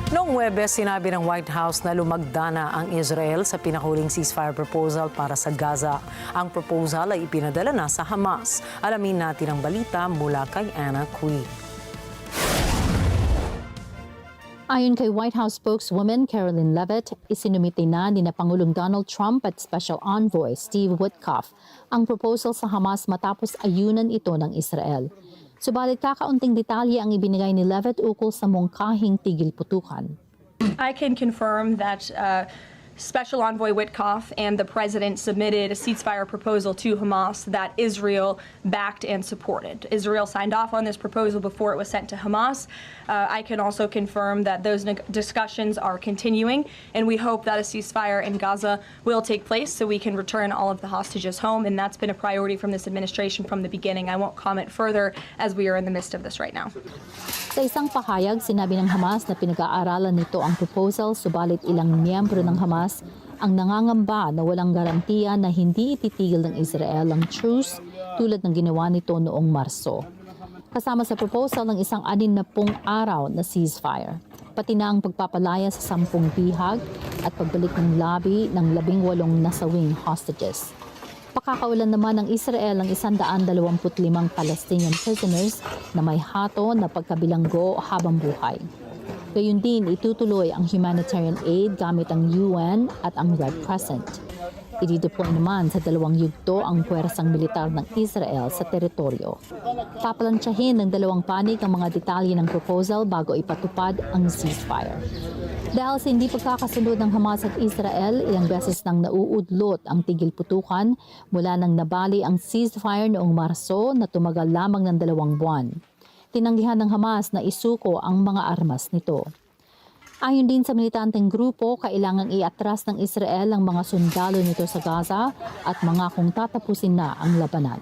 Noong Huwebes, sinabi ng White House na lumagda na ang Israel sa pinahuling ceasefire proposal para sa Gaza. Ang proposal ay ipinadala na sa Hamas. Alamin natin ang balita mula kay Anna Cui. Ayon kay White House spokeswoman Caroline Leavitt, isinumite na ni Pangulong Donald Trump at Special Envoy Steve Witkoff ang proposal sa Hamas matapos ayunan ito ng Israel. Subalit kakaunting detalye ang ibinigay ni Leavitt ukol sa mungkahing tigil putukan. I can confirm that Special Envoy Witkoff and the President submitted a ceasefire proposal to Hamas that Israel backed and supported. Israel signed off on this proposal before it was sent to Hamas. I can also confirm that those discussions are continuing, and we hope that a ceasefire in Gaza will take place so we can return all of the hostages home, and that's been a priority from this administration from the beginning. I won't comment further as we are in the midst of this right now. Sa isang pahayag, sinabi ng Hamas na pinag-aaralan nito ang proposal, subalit ilang miyembro ng Hamas ang nangangamba na walang garantiya na hindi ititigil ng Israel ang truce tulad ng ginawa nito noong Marso. Kasama sa proposal ng isang 60 araw na ceasefire, pati na ang pagpapalaya sa 10 bihag at pagbalik ng labi ng 18 nasawing hostages. Pakakawalan naman ng Israel ang 125 Palestinian prisoners na may hato na pagkabilanggo habang buhay. Gayun din, itutuloy ang humanitarian aid gamit ang UN at ang Red Crescent. I-deploy naman sa 2 yugto ang puwersang militar ng Israel sa teritoryo. Papalansyahin ng 2 panig ang mga detalye ng proposal bago ipatupad ang ceasefire. Dahil sa hindi pagkakasunod ng Hamas at Israel, ilang beses nang nauudlot ang tigil putukan mula nang nabali ang ceasefire noong Marso na tumagal lamang ng 2 buwan. Tinanggihan ng Hamas na isuko ang mga armas nito. Ayon din sa militanteng grupo, kailangang iatras ng Israel ang mga sundalo nito sa Gaza at mangakong tatapusin na ang labanan.